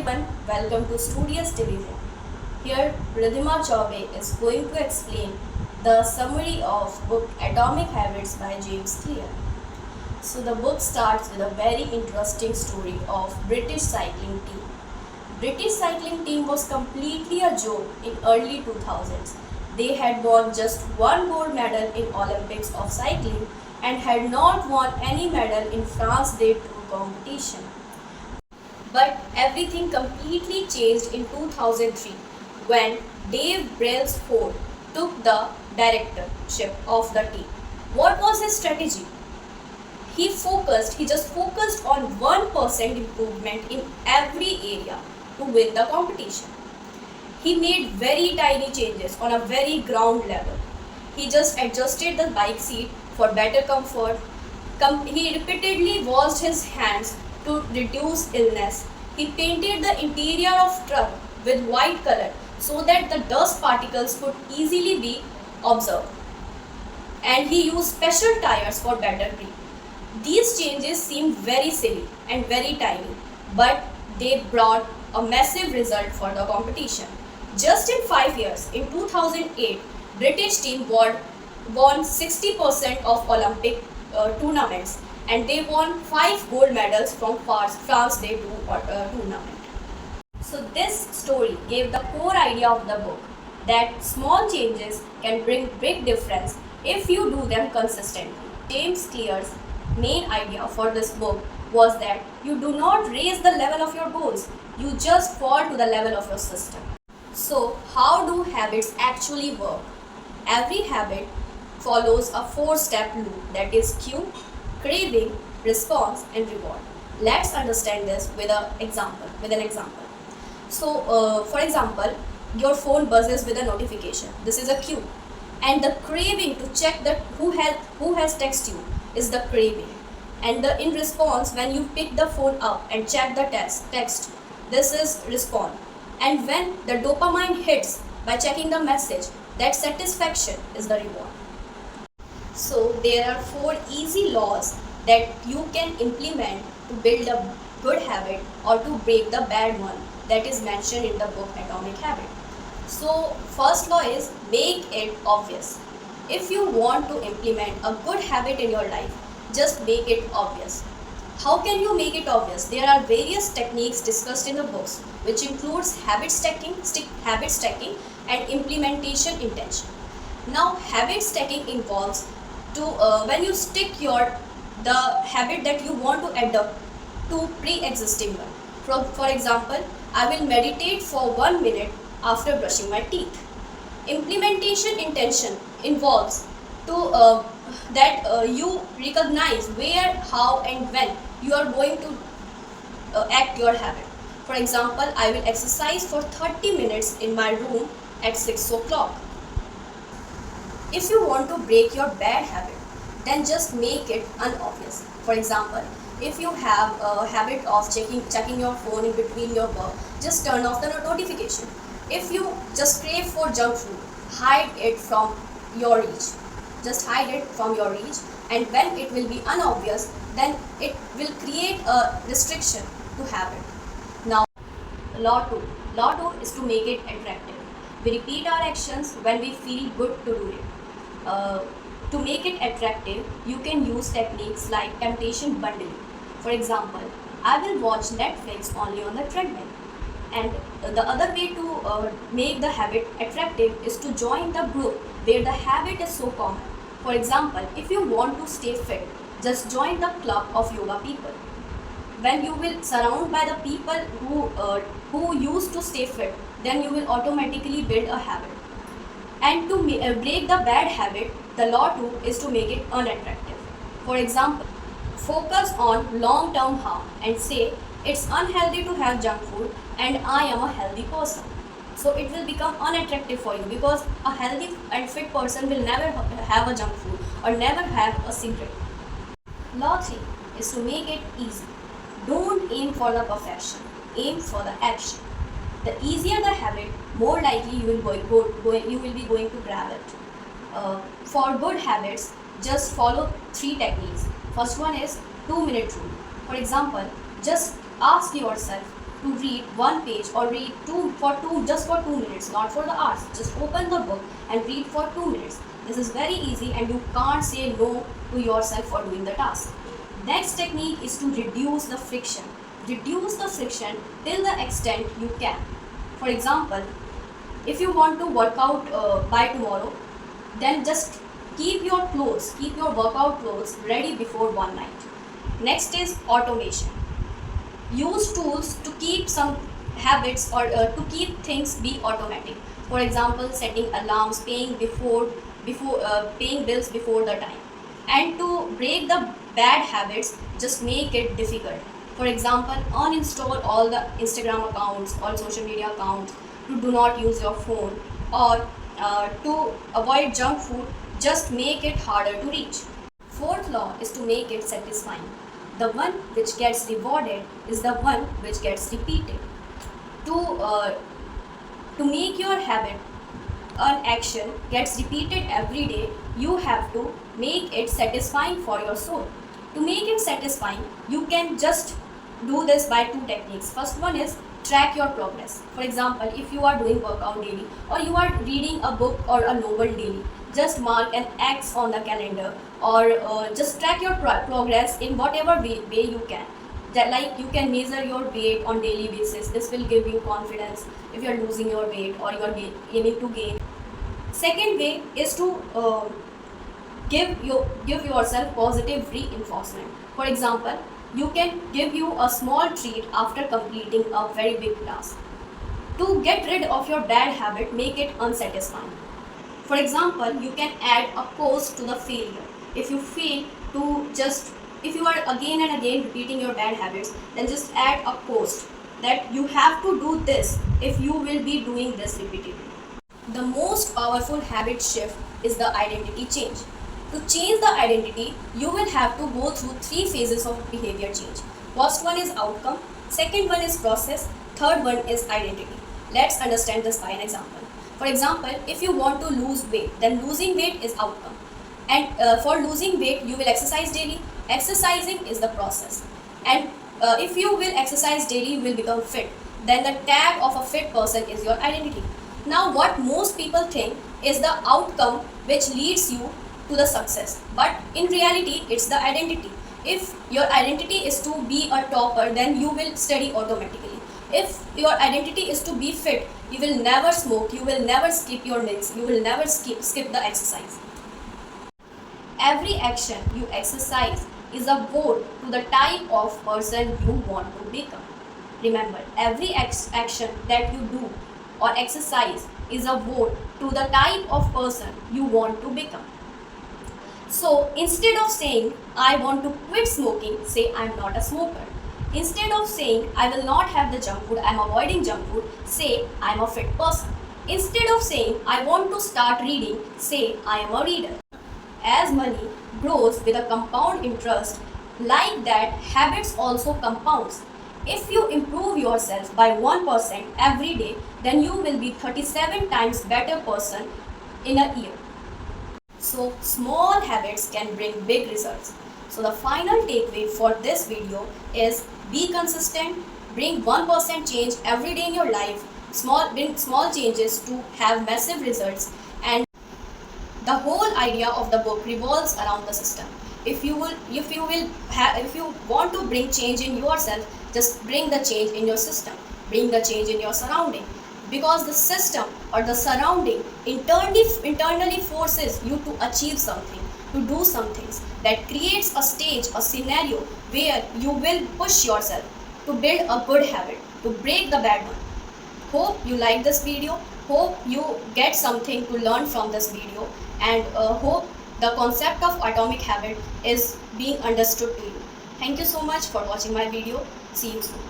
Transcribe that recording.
everyone, welcome to Studious Division. Here, Ridhima Chaube is going to explain the summary of book Atomic Habits by James Clear. So the book starts with a very interesting story of British cycling team. British cycling team was completely a joke in early 2000s. They had won just one gold medal in Olympics of cycling and had not won any medal in France Day Tour competition. But everything completely changed in 2003 when Dave Brailsford took the directorship of the team. What was his strategy? He just focused on 1% improvement in every area to win the competition. He made very tiny changes on a very ground level. He just adjusted the bike seat for better comfort. He repeatedly washed his hands to reduce illness. He painted the interior of truck with white color so that the dust particles could easily be observed. And he used special tires for better grip. These changes seemed very silly and very tiny, but they brought a massive result for the competition. Just in 5 years, in 2008, British team won 60% of Olympic tournaments, and they won 5 gold medals from France Day tournament. So this story gave the core idea of the book that small changes can bring big difference if you do them consistently. James Clear's main idea for this book was that you do not raise the level of your goals, you just fall to the level of your system. So how do habits actually work? Every habit follows a 4-step loop, that is cue, craving, response and reward. Let's understand this with an example. So for example, your phone buzzes with a notification. This is a cue. And the craving to check that who has texted you is the craving. And in response, when you pick the phone up and check the text, this is response. And when the dopamine hits by checking the message, that satisfaction is the reward. So there are 4 easy laws that you can implement to build a good habit or to break the bad one that is mentioned in the book Atomic Habit. So first law is make it obvious. If you want to implement a good habit in your life, just make it obvious. How can you make it obvious? There are various techniques discussed in the books, which includes habit stacking and implementation intention. Now habit stacking involves when you stick the habit that you want to adopt to pre-existing one. For example, I will meditate for 1 minute after brushing my teeth. Implementation intention involves that you recognize where, how and when you are going to act your habit. For example, I will exercise for 30 minutes in my room at 6 o'clock. If you want to break your bad habit, then just make it unobvious. For example, if you have a habit of checking your phone in between your work, just turn off the notification. If you just crave for junk food, hide it from your reach. Just hide it from your reach, and when it will be unobvious, then it will create a restriction to habit. Now, law 2. Law 2 is to make it attractive. We repeat our actions when we feel good to do it. To make it attractive, you can use techniques like temptation bundling. For example, I will watch Netflix only on the treadmill. And the other way to make the habit attractive is to join the group where the habit is so common. For example, if you want to stay fit, just join the club of yoga people. When you will surround by the people who used to stay fit, then you will automatically build a habit. And to break the bad habit, the law 2 is to make it unattractive. For example, focus on long-term harm and say it's unhealthy to have junk food and I am a healthy person. So it will become unattractive for you because a healthy and fit person will never have a junk food or never have a cigarette. Law 3 is to make it easy. Don't aim for the perfection, aim for the action. The easier the habit, more likely you will be going to grab it. For good habits, just follow 3 techniques. First one is 2-minute rule. For example, just ask yourself, to read one page or read just for 2 minutes, not for the hours. Just open the book and read for 2 minutes. This is very easy and you can't say no to yourself for doing the task. Next technique is to reduce the friction. Reduce the friction till the extent you can. For example, if you want to work out by tomorrow, then just keep your workout clothes ready before one night. Next is automation. Use tools to keep some habits or to keep things be automatic. For example, setting alarms, paying bills before the time. And to break the bad habits, just make it difficult. For example, uninstall all the Instagram accounts, all social media accounts, to do not use your phone, or to avoid junk food, just make it harder to reach. Fourth law is to make it satisfying. The one which gets rewarded is the one which gets repeated. To make your habit an action gets repeated every day, you have to make it satisfying for your soul. To make it satisfying, you can just do this by two techniques. First one is track your progress. For example, if you are doing workout daily or you are reading a book or a novel daily, just mark an X on the calendar, or just track your progress in whatever way you can. That, like, you can measure your weight on daily basis. This will give you confidence if you are losing your weight or you are aiming to gain. Second way is to give yourself positive reinforcement. For example, you can give you a small treat after completing a very big task. To get rid of your bad habit, make it unsatisfying. For example, you can add a cost to the failure. If you are again and again repeating your bad habits, then just add a cost that you have to do this if you will be doing this repeatedly. The most powerful habit shift is the identity change. To change the identity, you will have to go through 3 phases of behavior change. First one is outcome, second one is process, third one is identity. Let's understand this by an example. For example, if you want to lose weight, then losing weight is outcome. And for losing weight, you will exercise daily. Exercising is the process. And if you will exercise daily, you will become fit. Then the tag of a fit person is your identity. Now, what most people think is the outcome which leads you to the success, but in reality it's the identity. If your identity is to be a topper, then you will study automatically. If your identity is to be fit, you will never smoke, you will never skip your meals, you will never skip the exercise. Every action you exercise is a vote to the type of person you want to become. Remember, every action that you do or exercise is a vote to the type of person you want to become. So instead of saying I want to quit smoking, say I am not a smoker. Instead of saying I will not have the junk food, I am avoiding junk food, say I am a fit person. Instead of saying I want to start reading, say I am a reader. As money grows with a compound interest, like that habits also compounds. If you improve yourself by 1% every day, then you will be 37 times better person in a year. So small habits can bring big results. So the final takeaway for this video is be consistent, bring 1% change every day in your life, bring small changes to have massive results, and the whole idea of the book revolves around the system. If you want to bring change in yourself, just bring the change in your system, bring the change in your surrounding. Because the system or the surrounding internally forces you to achieve something, to do some things. That creates a stage, a scenario where you will push yourself to build a good habit, to break the bad one. Hope you like this video, hope you get something to learn from this video, and hope the concept of atomic habit is being understood to you. Thank you so much for watching my video. See you soon.